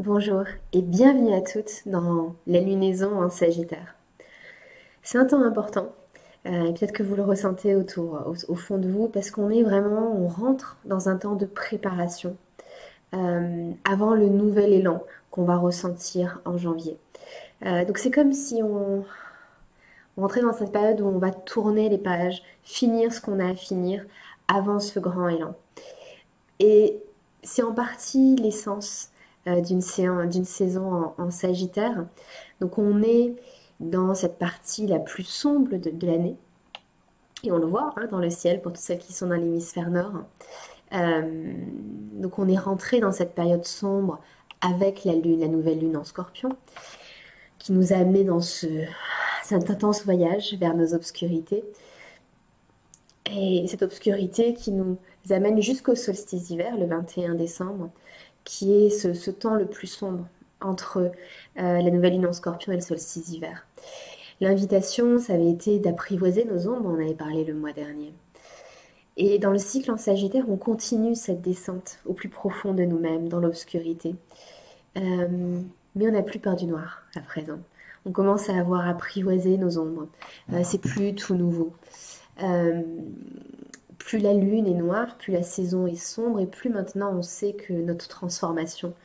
Bonjour et bienvenue à toutes dans la lunaison en Sagittaire. C'est un temps important, et peut-être que vous le ressentez au fond de vous, parce on rentre dans un temps de préparation avant le nouvel élan qu'on va ressentir en janvier. Donc c'est comme si on rentrait dans cette période où on va tourner les pages, finir ce qu'on a à finir avant ce grand élan. Et c'est en partie l'essence d'une saison en Sagittaire. Donc on est dans cette partie la plus sombre de l'année. Et on le voit dans le ciel pour toutes celles qui sont dans l'hémisphère nord. Euh, donc on est rentré dans cette période sombre avec la lune, la nouvelle lune en Scorpion, qui nous a amené dans cet intense voyage vers nos obscurités. Et cette obscurité qui nous amène jusqu'au solstice d'hiver, le 21 décembre, qui est ce temps le plus sombre entre la nouvelle lune en Scorpion et le solstice d'hiver. L'invitation, ça avait été d'apprivoiser nos ombres, on avait parlé le mois dernier. Et dans le cycle en Sagittaire, on continue cette descente au plus profond de nous-mêmes, dans l'obscurité. Mais on n'a plus peur du noir à présent. On commence à avoir apprivoisé nos ombres. C'est plus tout nouveau. Plus la lune est noire, plus la saison est sombre, et plus maintenant on sait que notre transformation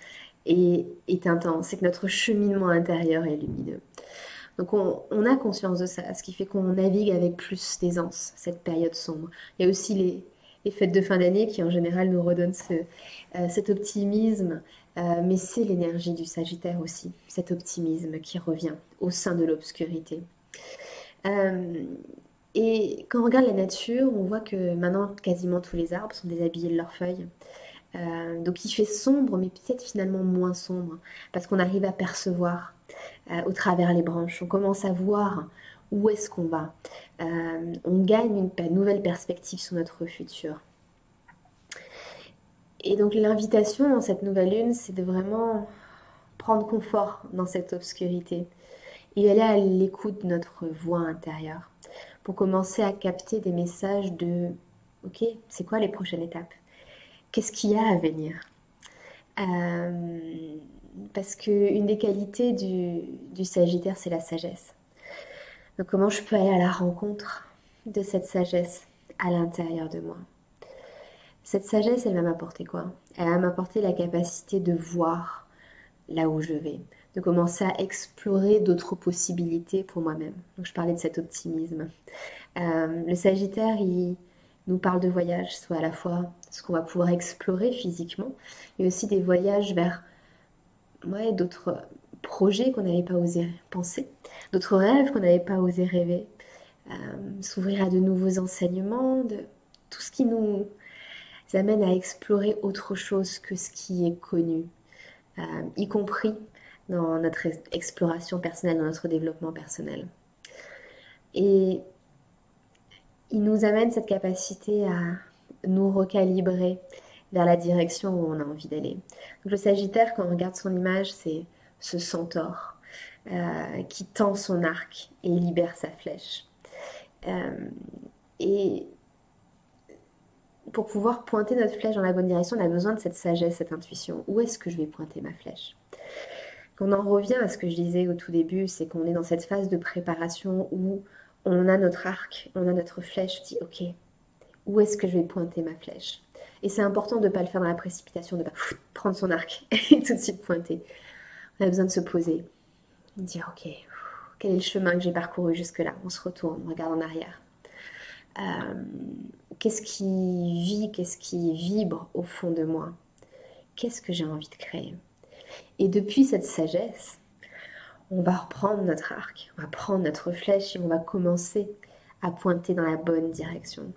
est intense, et que notre cheminement intérieur est lumineux. Donc on a conscience de ça, ce qui fait qu'on navigue avec plus d'aisance cette période sombre. Il y a aussi les fêtes de fin d'année qui en général nous redonnent cet optimisme, mais c'est l'énergie du Sagittaire aussi, cet optimisme qui revient au sein de l'obscurité. Euh, et quand on regarde la nature, on voit que maintenant quasiment tous les arbres sont déshabillés de leurs feuilles. Donc il fait sombre, mais peut-être finalement moins sombre, parce qu'on arrive à percevoir au travers les branches. On commence à voir où est-ce qu'on va. On gagne une nouvelle perspective sur notre futur. Et donc l'invitation dans cette nouvelle lune, c'est de vraiment prendre confort dans cette obscurité et aller à l'écoute de notre voix intérieure pour commencer à capter des messages de ok, c'est quoi les prochaines étapes? Qu'est-ce qu'il y a à venir? Euh, Parce qu'une des qualités du Sagittaire, c'est la sagesse. Donc comment je peux aller à la rencontre de cette sagesse à l'intérieur de moi? Cette sagesse, elle va m'apporter quoi? Elle va m'apporter la capacité de voir là où je vais, de commencer à explorer d'autres possibilités pour moi-même. Donc je parlais de cet optimisme. Le Sagittaire, il nous parle de voyages, soit à la fois ce qu'on va pouvoir explorer physiquement, mais aussi des voyages vers d'autres projets qu'on n'avait pas osé penser, d'autres rêves qu'on n'avait pas osé rêver, s'ouvrir à de nouveaux enseignements, de tout ce qui nous amène à explorer autre chose que ce qui est connu, y compris dans notre exploration personnelle, dans notre développement personnel. Et il nous amène cette capacité à nous recalibrer vers la direction où on a envie d'aller. Donc le Sagittaire, quand on regarde son image, c'est ce centaure qui tend son arc et libère sa flèche. Euh, et pour pouvoir pointer notre flèche dans la bonne direction, on a besoin de cette sagesse, cette intuition. Où est-ce que je vais pointer ma flèche? On en revient à ce que je disais au tout début, c'est qu'on est dans cette phase de préparation où on a notre arc, on a notre flèche, on dit ok, où est-ce que je vais pointer ma flèche? Et c'est important de ne pas le faire dans la précipitation, de ne pas prendre son arc et tout de suite pointer. On a besoin de se poser, de dire ok, quel est le chemin que j'ai parcouru jusque-là? On se retourne, on regarde en arrière. Euh, Qu'est-ce qui vit, qu'est-ce qui vibre au fond de moi? Qu'est-ce que j'ai envie de créer? Et depuis cette sagesse, on va reprendre notre arc, on va prendre notre flèche et on va commencer à pointer dans la bonne direction.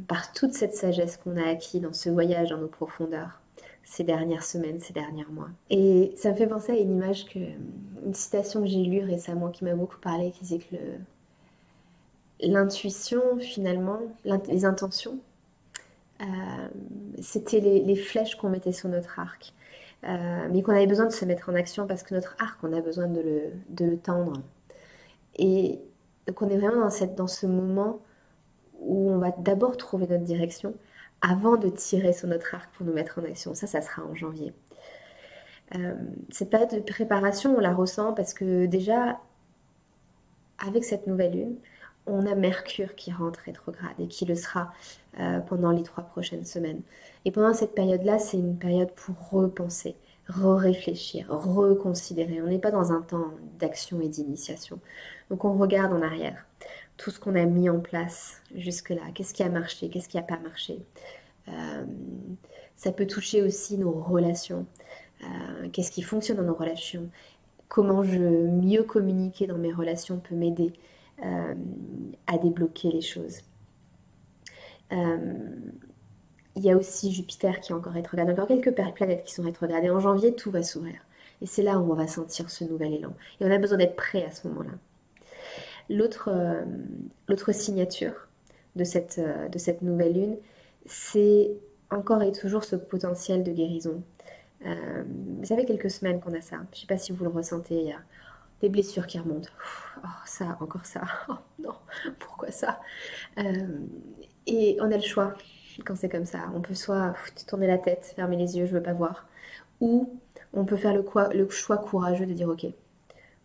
Par toute cette sagesse qu'on a acquis dans ce voyage dans nos profondeurs ces dernières semaines, ces derniers mois. Et ça me fait penser à une citation que j'ai lue récemment qui m'a beaucoup parlé, qui disait que l'intuition, finalement, les intentions, euh, c'était les flèches qu'on mettait sur notre arc. Mais qu'on avait besoin de se mettre en action parce que notre arc, on a besoin de le tendre. Et donc on est vraiment dans ce moment où on va d'abord trouver notre direction avant de tirer sur notre arc pour nous mettre en action. Ça sera en janvier. Cette période de préparation, on la ressent parce que déjà, avec cette nouvelle lune, on a Mercure qui rentre rétrograde et qui le sera pendant les 3 prochaines semaines. Et pendant cette période-là, c'est une période pour repenser, réfléchir, reconsidérer. On n'est pas dans un temps d'action et d'initiation. Donc on regarde en arrière tout ce qu'on a mis en place jusque-là. Qu'est-ce qui a marché, qu'est-ce qui n'a pas marché. Euh, Ça peut toucher aussi nos relations. Qu'est-ce qui fonctionne dans nos relations? Comment je mieux communiquer dans mes relations peut m'aider euh, à débloquer les choses. Euh, il y a aussi Jupiter qui est encore rétrograde, encore quelques planètes qui sont rétrogradées. En janvier, tout va s'ouvrir. Et c'est là où on va sentir ce nouvel élan. Et on a besoin d'être prêt à ce moment-là. L'autre signature de cette nouvelle lune, c'est encore et toujours ce potentiel de guérison. Ça fait quelques semaines qu'on a ça. Je ne sais pas si vous le ressentez. Il y a des blessures qui remontent. Oh, ça, encore ça. Oh non, pourquoi ça? Euh, et on a le choix quand c'est comme ça. On peut soit tourner la tête, fermer les yeux, je veux pas voir. Ou on peut faire le choix courageux de dire ok,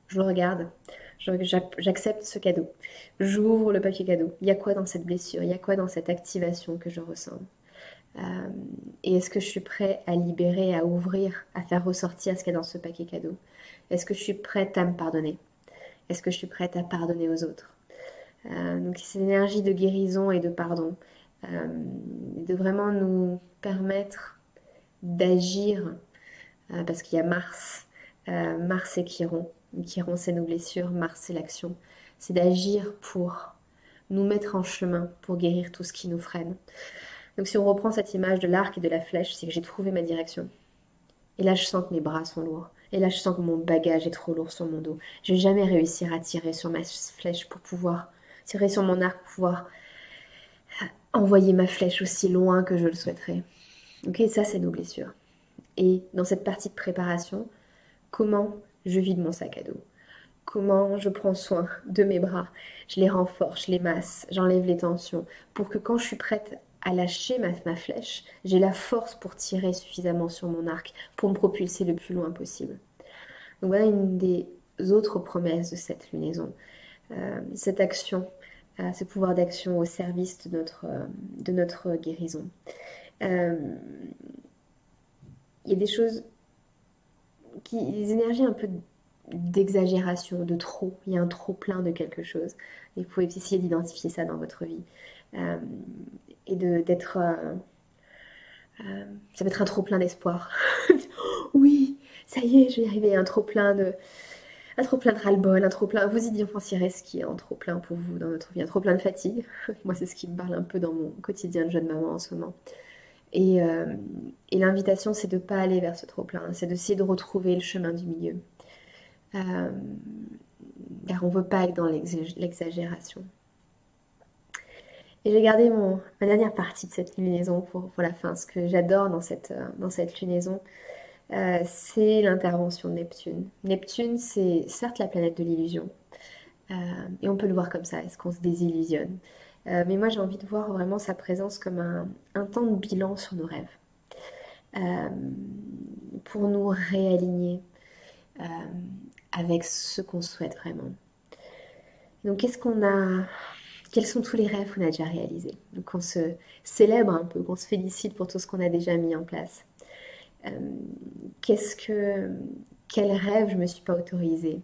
je le regarde, j'accepte ce cadeau. J'ouvre le papier cadeau. Il y a quoi dans cette blessure? Il y a quoi dans cette activation que je ressens? Euh, et est-ce que je suis prêt à libérer, à ouvrir, à faire ressortir ce qu'il y a dans ce paquet cadeau? Est-ce que je suis prête à me pardonner? Est-ce que je suis prête à pardonner aux autres? Donc cette énergie de guérison et de pardon, de vraiment nous permettre d'agir, parce qu'il y a Mars, Mars et Chiron. Chiron c'est nos blessures, Mars c'est l'action. C'est d'agir pour nous mettre en chemin, pour guérir tout ce qui nous freine. Donc si on reprend cette image de l'arc et de la flèche, c'est que j'ai trouvé ma direction. Et là je sens que mes bras sont lourds. Et là je sens que mon bagage est trop lourd sur mon dos. Je vais jamais réussir à tirer sur ma flèche pour pouvoir tirer sur mon arc pour pouvoir envoyer ma flèche aussi loin que je le souhaiterais. Ok, ça c'est nos blessures. Et dans cette partie de préparation, comment je vide mon sac à dos? Comment je prends soin de mes bras? Je les renforce, je les masse, j'enlève les tensions pour que quand je suis prête à lâcher ma flèche, j'ai la force pour tirer suffisamment sur mon arc pour me propulser le plus loin possible. Donc voilà une des autres promesses de cette lunaison. Cette action, ce pouvoir d'action au service de notre guérison. Euh, Il y a des choses, des énergies un peu d'exagération, de trop. Il y a un trop plein de quelque chose. Et vous pouvez essayer d'identifier ça dans votre vie. Euh, et d'être... ça peut être un trop plein d'espoir. Oui, ça y est, je vais y arriver. Un trop plein de ras-le-bol, un trop plein. Vous identifierez ce qui est un trop plein pour vous dans votre vie, un trop plein de fatigue. Moi, c'est ce qui me parle un peu dans mon quotidien de jeune maman en ce moment. Et, euh, et l'invitation, c'est de ne pas aller vers ce trop-plein, c'est d'essayer de retrouver le chemin du milieu. Euh, Car on ne veut pas être dans l'exagération. Et j'ai gardé ma dernière partie de cette lunaison pour la fin. Ce que j'adore dans cette lunaison, c'est l'intervention de Neptune. Neptune, c'est certes la planète de l'illusion. Euh, et on peut le voir comme ça, est-ce qu'on se désillusionne? Mais moi, j'ai envie de voir vraiment sa présence comme un temps de bilan sur nos rêves. Euh, pour nous réaligner euh, avec ce qu'on souhaite vraiment. Donc, quels sont tous les rêves qu'on a déjà réalisés? Donc, on se célèbre un peu, qu'on se félicite pour tout ce qu'on a déjà mis en place. Euh, qu'est-ce que, Quel rêve je ne me suis pas autorisée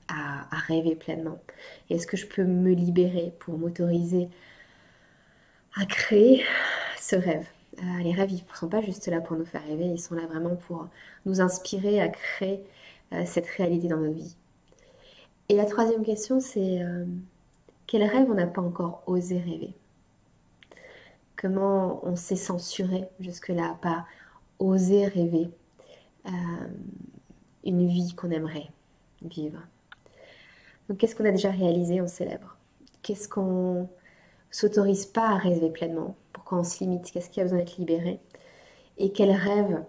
à rêver pleinement? Est-ce que je peux me libérer pour m'autoriser à créer ce rêve? Les rêves, ils ne sont pas juste là pour nous faire rêver, ils sont là vraiment pour nous inspirer à créer cette réalité dans nos vies. Et la troisième question, c'est quel rêve on n'a pas encore osé rêver? Comment on s'est censuré jusque-là à pas oser rêver euh, une vie qu'on aimerait vivre? Donc qu'est-ce qu'on a déjà réalisé, on célèbre? Qu'est-ce qu'on s'autorise pas à rêver pleinement? Pourquoi on se limite? Qu'est-ce qui a besoin d'être libéré? Et quel rêve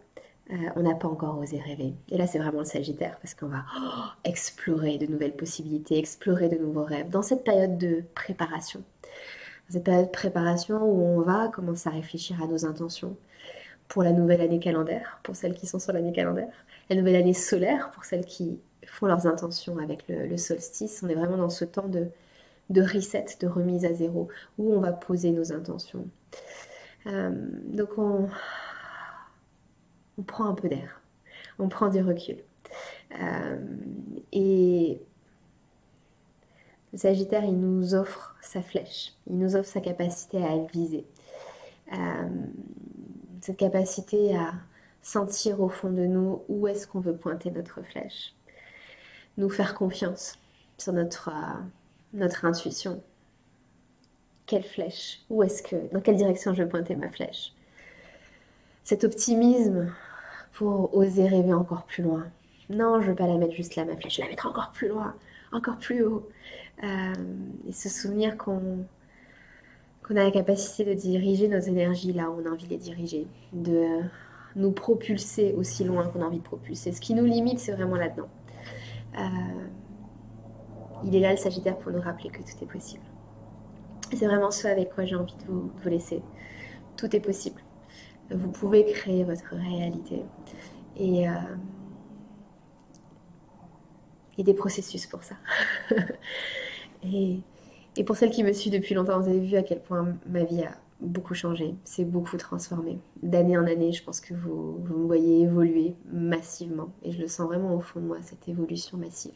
on n'a pas encore osé rêver? Et là, c'est vraiment le Sagittaire, parce qu'on va explorer de nouvelles possibilités, explorer de nouveaux rêves, dans cette période de préparation. Dans cette période de préparation où on va commencer à réfléchir à nos intentions pour la nouvelle année calendaire, pour celles qui sont sur l'année calendaire, la nouvelle année solaire pour celles qui font leurs intentions avec le solstice. On est vraiment dans ce temps de reset, de remise à zéro, où on va poser nos intentions. Donc on prend un peu d'air, on prend du recul. Euh, et le Sagittaire, il nous offre sa flèche, il nous offre sa capacité à viser, euh, cette capacité à sentir au fond de nous où est-ce qu'on veut pointer notre flèche, nous faire confiance sur notre intuition. Quelle flèche? Dans quelle direction je veux pointer ma flèche? Cet optimisme pour oser rêver encore plus loin. Non, je veux pas la mettre juste là, ma flèche, je vais la mettre encore plus loin, encore plus haut. Et se souvenir qu'on a la capacité de diriger nos énergies là où on a envie de les diriger, de nous propulser aussi loin qu'on a envie de propulser. Ce qui nous limite, c'est vraiment là-dedans. Euh, il est là le Sagittaire pour nous rappeler que tout est possible. Et c'est vraiment ce avec quoi j'ai envie de vous laisser. Tout est possible. Vous pouvez créer votre réalité. Et il y a des processus pour ça. et, et pour celles qui me suivent depuis longtemps, vous avez vu à quel point ma vie a beaucoup changé, c'est beaucoup transformé. D'année en année, je pense que vous me voyez évoluer massivement. Et je le sens vraiment au fond de moi, cette évolution massive.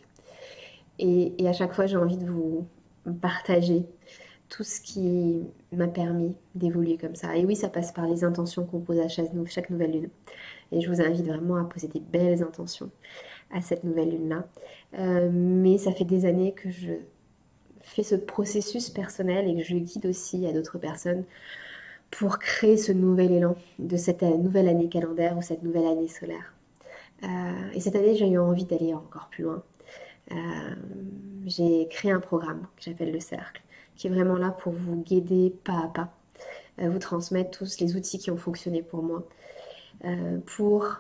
Et à chaque fois, j'ai envie de vous partager tout ce qui m'a permis d'évoluer comme ça. Et oui, ça passe par les intentions qu'on pose à chaque nouvelle lune. Et je vous invite vraiment à poser des belles intentions à cette nouvelle lune-là. Mais ça fait des années que je fais ce processus personnel et que je guide aussi à d'autres personnes pour créer ce nouvel élan de cette nouvelle année calendaire ou cette nouvelle année solaire. Et cette année, j'ai eu envie d'aller encore plus loin. J'ai créé un programme que j'appelle le Cercle, qui est vraiment là pour vous guider pas à pas, vous transmettre tous les outils qui ont fonctionné pour moi, pour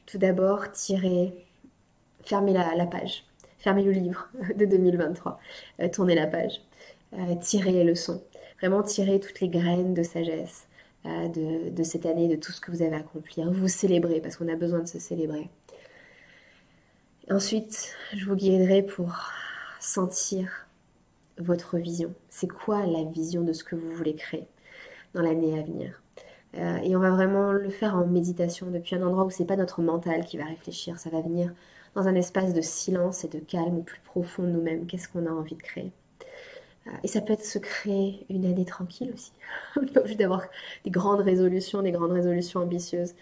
tout d'abord fermer la page, fermer le livre de 2023, tourner la page, tirer les leçons, vraiment tirer toutes les graines de sagesse de cette année, de tout ce que vous avez accompli, vous célébrer parce qu'on a besoin de se célébrer. Ensuite, je vous guiderai pour sentir votre vision. C'est quoi la vision de ce que vous voulez créer dans l'année à venir? Et on va vraiment le faire en méditation depuis un endroit où c'est pas notre mental qui va réfléchir, ça va venir dans un espace de silence et de calme au plus profond de nous-mêmes. Qu'est-ce qu'on a envie de créer? Et ça peut être se créer une année tranquille aussi. On n'est pas obligé d'avoir des grandes résolutions ambitieuses.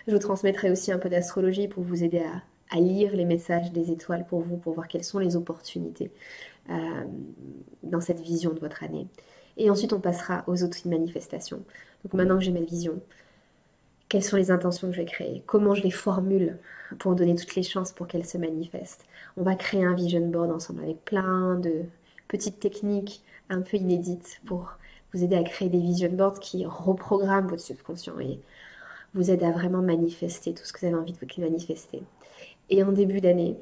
Je vous transmettrai aussi un peu d'astrologie pour vous aider à lire les messages des étoiles pour vous, pour voir quelles sont les opportunités dans cette vision de votre année. Et ensuite, on passera aux autres manifestations. Donc maintenant que j'ai ma vision, quelles sont les intentions que je vais créer? Comment je les formule pour donner toutes les chances pour qu'elles se manifestent? On va créer un vision board ensemble avec plein de petites techniques un peu inédites pour vous aider à créer des vision boards qui reprogramment votre subconscient et vous aident à vraiment manifester tout ce que vous avez envie de manifester. Et en début d'année,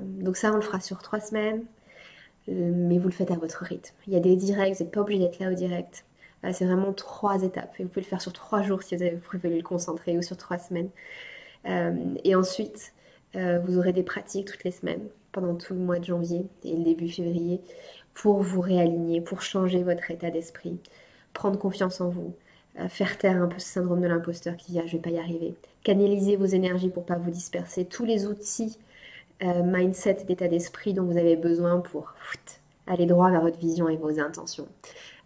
donc ça on le fera sur 3 semaines, mais vous le faites à votre rythme. Il y a des directs, vous n'êtes pas obligé d'être là au direct. C'est vraiment 3 étapes. Et vous pouvez le faire sur 3 jours si vous préférez le concentrer ou sur 3 semaines. Et ensuite, vous aurez des pratiques toutes les semaines pendant tout le mois de janvier et le début février pour vous réaligner, pour changer votre état d'esprit, prendre confiance en vous, faire taire un peu ce syndrome de l'imposteur qui dit ah, je vais pas y arriver, canaliser vos énergies pour pas vous disperser, tous les outils mindset, d'état d'esprit dont vous avez besoin pour aller droit vers votre vision et vos intentions.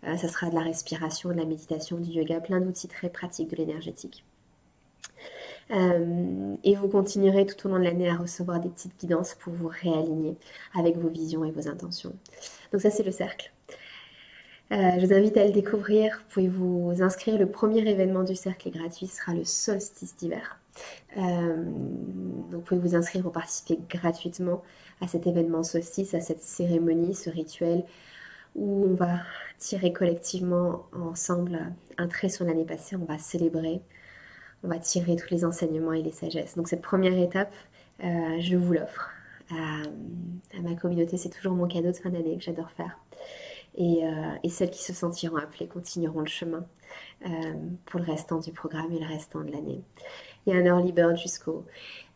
Ça sera de la respiration, de la méditation, du yoga, plein d'outils très pratiques de l'énergétique. Et vous continuerez tout au long de l'année à recevoir des petites guidances pour vous réaligner avec vos visions et vos intentions. Donc ça, c'est le cercle. Je vous invite à le découvrir. Vous pouvez vous inscrire. Le premier événement du cercle est gratuit. Ce sera le solstice d'hiver. Donc vous pouvez vous inscrire pour participer gratuitement à cet événement solstice, à cette cérémonie, ce rituel où on va tirer collectivement ensemble un trait sur l'année passée. On va célébrer, on va tirer tous les enseignements et les sagesses. Donc cette première étape, je vous l'offre à ma communauté. C'est toujours mon cadeau de fin d'année que j'adore faire. Et celles qui se sentiront appelées continueront le chemin pour le restant du programme et le restant de l'année. Il y a un early bird jusqu'au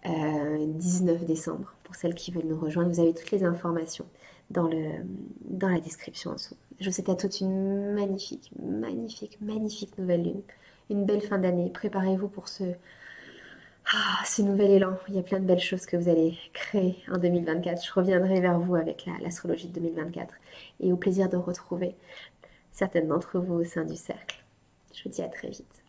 19 décembre pour celles qui veulent nous rejoindre. Vous avez toutes les informations dans dans la description en dessous. Je vous souhaite à toutes une magnifique, magnifique, magnifique nouvelle lune. Une belle fin d'année. Préparez-vous pour ce nouvel élan. Il y a plein de belles choses que vous allez créer en 2024. Je reviendrai vers vous avec l'astrologie de 2024 et au plaisir de retrouver certaines d'entre vous au sein du cercle. Je vous dis à très vite.